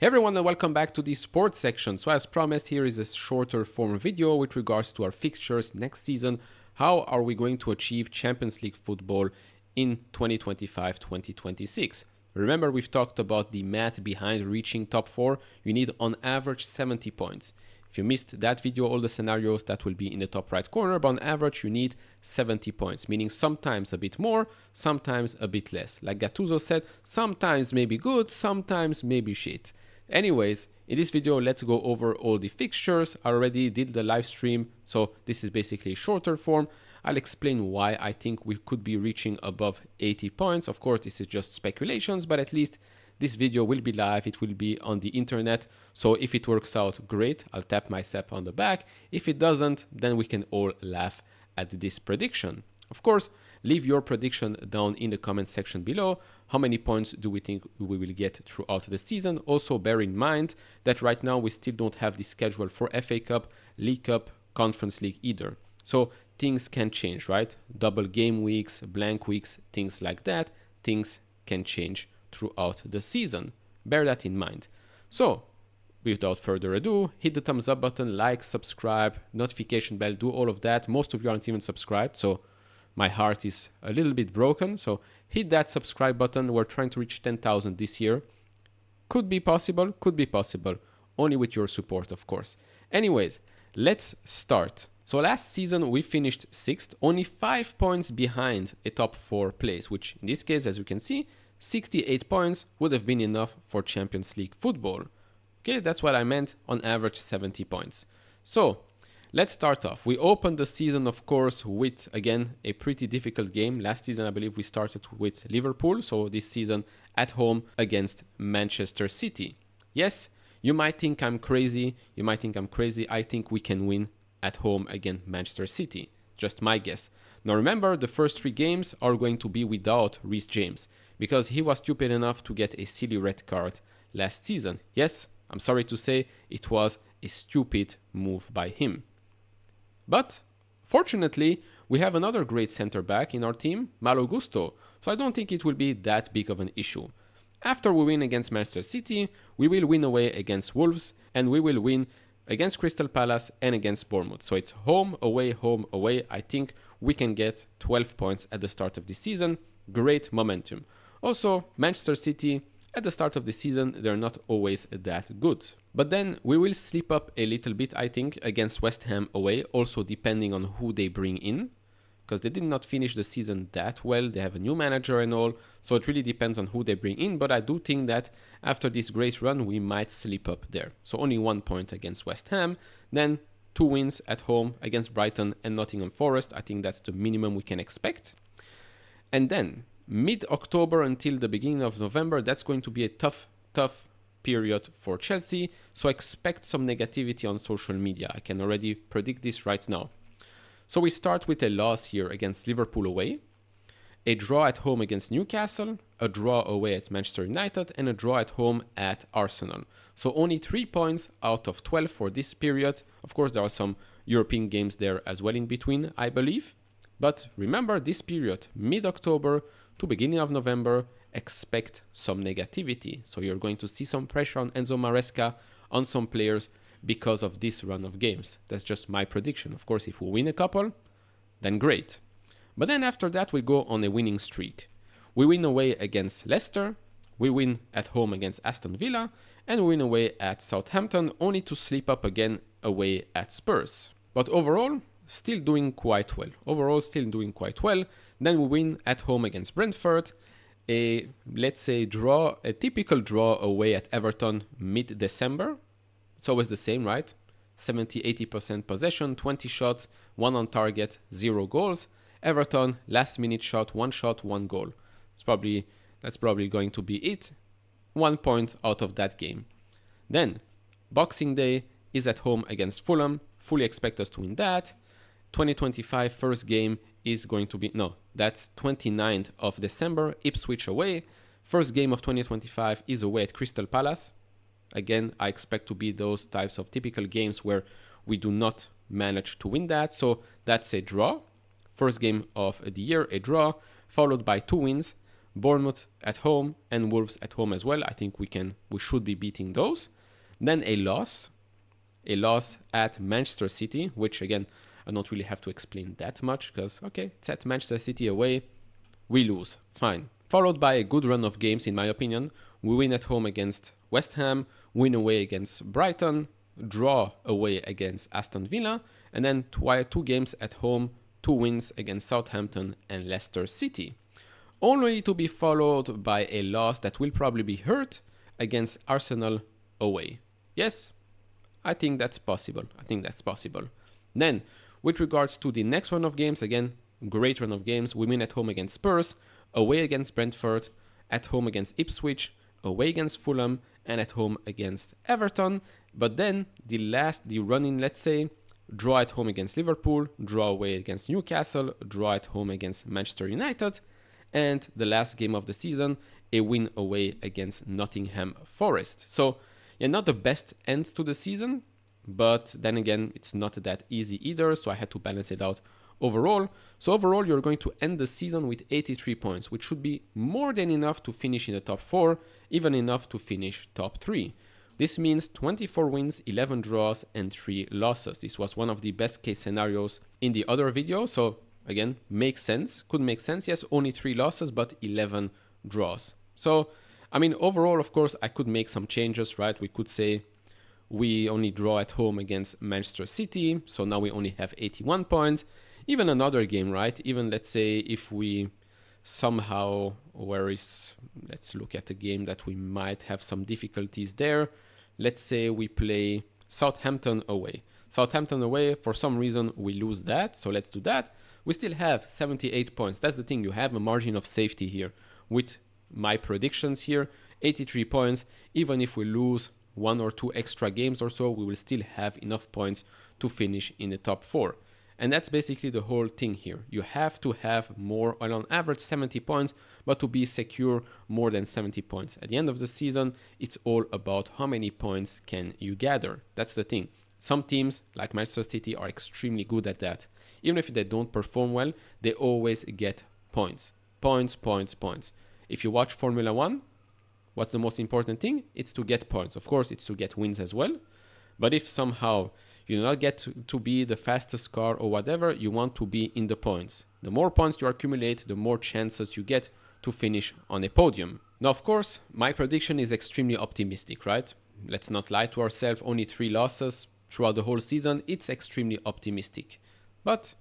Hey everyone and welcome back to the sports section. So as promised, here is a shorter form video with regards to our fixtures next season. How are we going to achieve Champions League football in 2025-2026? Remember, we've talked about the math behind reaching top 4. You need on average 70 points. If you missed that video, all the scenarios that will be in the top right corner, but on average you need 70 points, meaning sometimes a bit more, sometimes a bit less. Like Gattuso said, sometimes maybe good, sometimes maybe shit. Anyways, in this video, let's go over all the fixtures. I already did the live stream, so this is basically shorter form. I'll explain why I think we could be reaching above 80 points. Of course, this is just speculations, but at least this video will be live. It will be on the internet. So if it works out, great. I'll tap myself on the back. If it doesn't, then we can all laugh at this prediction. Of course, leave your prediction down in the comment section below. How many points do we think we will get throughout the season? Also, bear in mind that right now we still don't have the schedule for FA Cup, League Cup, Conference League either. So things can change, right? Double game weeks, blank weeks, things like that. Things can change throughout the season. Bear that in mind. So, without further ado, hit the thumbs up button, like, subscribe, notification bell, do all of that. Most of you aren't even subscribed, so my heart is a little bit broken. So hit that subscribe button. We're trying to reach 10,000 this year. Could be possible, only with your support, of course. Anyways, let's start. So last season we finished 6th, only 5 points behind a top 4 place, which in this case, as you can see, 68 points would have been enough for Champions League football. Okay, that's what I meant, on average 70 points. So let's start off. We opened the season, of course, with, again, a pretty difficult game. Last season, I believe we started with Liverpool. So this season at home against Manchester City. Yes, you might think I'm crazy. I think we can win at home against Manchester City. Just my guess. Now remember, the first 3 games are going to be without Reece James because he was stupid enough to get a silly red card last season. Yes, I'm sorry to say it was a stupid move by him. But fortunately, we have another great center back in our team, Malo Gusto, so I don't think it will be that big of an issue. After we win against Manchester City, we will win away against Wolves, and we will win against Crystal Palace and against Bournemouth. So it's home, away, home, away. I think we can get 12 points at the start of the season. Great momentum. Also, Manchester City, at the start of the season, they're not always that good. But then we will slip up a little bit, I think, against West Ham away, also depending on who they bring in, because they did not finish the season that well. They have a new manager and all, so it really depends on who they bring in. But I do think that after this great run, we might slip up there. So only 1 point against West Ham, then 2 wins at home against Brighton and Nottingham Forest. I think that's the minimum we can expect. And then mid-October until the beginning of November, that's going to be a tough period for Chelsea. So expect some negativity on social media. I can already predict this right now. So we start with a loss here against Liverpool away, a draw at home against Newcastle, a draw away at Manchester United, and a draw at home at Arsenal. So only 3 points out of 12 for this period. Of course, there are some European games there as well in between, I believe. But remember, this period, mid-October to beginning of November, expect some negativity. So you're going to see some pressure on Enzo Maresca, on some players because of this run of games. That's just my prediction. Of course, if we win a couple, then great. But then after that, we go on a winning streak. We win away against Leicester, we win at home against Aston Villa, and we win away at Southampton, only to slip up again away at Spurs. But overall, still doing quite well. Then we win at home against Brentford, let's say a typical draw away at Everton mid-December. It's always the same, right? 70-80% possession, 20 shots, 1 on target, 0 goals. Everton, last minute shot, 1 goal. That's probably going to be it. 1 point out of that game. Then Boxing Day is at home against Fulham. Fully expect us to win that. 2025 first game is going to be, that's 29th of December, Ipswich away. First game of 2025 is away at Crystal Palace. Again, I expect to be those types of typical games where we do not manage to win that. So that's a draw. First game of the year, a draw, followed by 2 wins. Bournemouth at home, and Wolves at home as well. I think we should be beating those. Then a loss at Manchester City, which again, I don't really have to explain that much because, okay, it's at Manchester City away, we lose, fine. Followed by a good run of games, in my opinion. We win at home against West Ham, win away against Brighton, draw away against Aston Villa, and then 2 games at home, 2 wins against Southampton and Leicester City. Only to be followed by a loss that will probably be hurt against Arsenal away. Yes, I think that's possible. Then, with regards to the next run of games, again, great run of games. We win at home against Spurs, away against Brentford, at home against Ipswich, away against Fulham, and at home against Everton. But then the run-in, let's say, draw at home against Liverpool, draw away against Newcastle, draw at home against Manchester United, and the last game of the season, a win away against Nottingham Forest. So, yeah, not the best end to the season, but then again, it's not that easy either, so I had to balance it out overall. So overall, you're going to end the season with 83 points, which should be more than enough to finish in the top 4, even enough to finish top 3. This means 24 wins, 11 draws, and 3 losses. This was one of the best case scenarios in the other video, so again, makes sense, could make sense. Yes, only 3 losses, but 11 draws. So, I mean, overall, of course, I could make some changes, right? We could say we only draw at home against Manchester City, so now we only have 81 points. Even another game, right? Even let's say if we somehow, let's look at a game that we might have some difficulties there. Let's say we play Southampton away. Southampton away, for some reason, we lose that, so let's do that. We still have 78 points. That's the thing, you have a margin of safety here. With my predictions here, 83 points. Even if we lose 1 or 2 extra games or so, we will still have enough points to finish in the top 4. And that's basically the whole thing here. You have to have more, well, on average 70 points, but to be secure more than 70 points. At the end of the season, it's all about how many points can you gather. That's the thing. Some teams, like Manchester City, are extremely good at that. Even if they don't perform well, they always get points. Points. If you watch Formula 1, what's the most important thing? It's to get points. Of course, it's to get wins as well. But if somehow you do not get to be the fastest car or whatever, you want to be in the points. The more points you accumulate, the more chances you get to finish on a podium. Now, of course, my prediction is extremely optimistic, right? Let's not lie to ourselves, only 3 losses throughout the whole season. It's extremely optimistic. But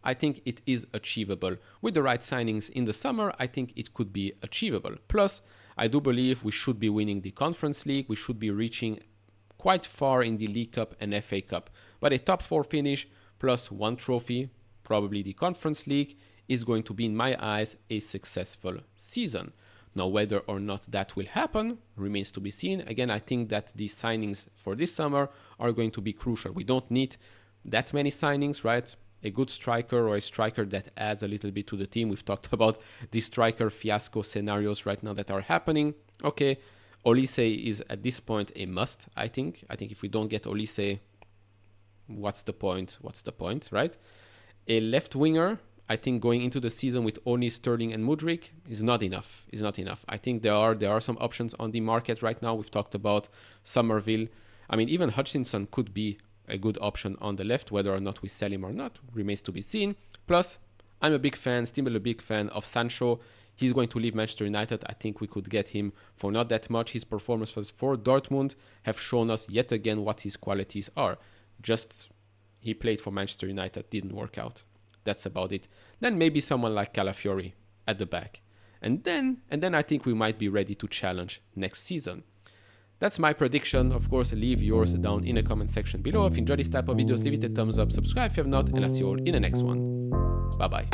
I think it is achievable. With the right signings in the summer, I think it could be achievable. Plus, I do believe we should be winning the Conference League. We should be reaching quite far in the League Cup and FA Cup. But a top 4 finish plus 1 trophy, probably the Conference League, is going to be, in my eyes, a successful season. Now, whether or not that will happen remains to be seen. Again, I think that the signings for this summer are going to be crucial. We don't need that many signings, right? A good striker or a striker that adds a little bit to the team. We've talked about the striker fiasco scenarios right now that are happening. Okay, Olise is at this point a must, I think. I think if we don't get Olise, what's the point, right? A left winger, I think going into the season with only Sterling and Mudryk is not enough. I think there are some options on the market right now. We've talked about Somerville. I mean, even Hutchinson could be a good option on the left. Whether or not we sell him or not remains to be seen. Plus, I'm still a big fan of Sancho. He's going to leave Manchester United. I think we could get him for not that much. His performances for Dortmund have shown us yet again what his qualities are. Just he played for Manchester United, didn't work out. That's about it. Then maybe someone like Calafiori at the back. And then I think we might be ready to challenge next season. That's my prediction. Of course, leave yours down in the comment section below. If you enjoy this type of videos, leave it a thumbs up, subscribe if you have not, and I'll see you all in the next one. Bye-bye.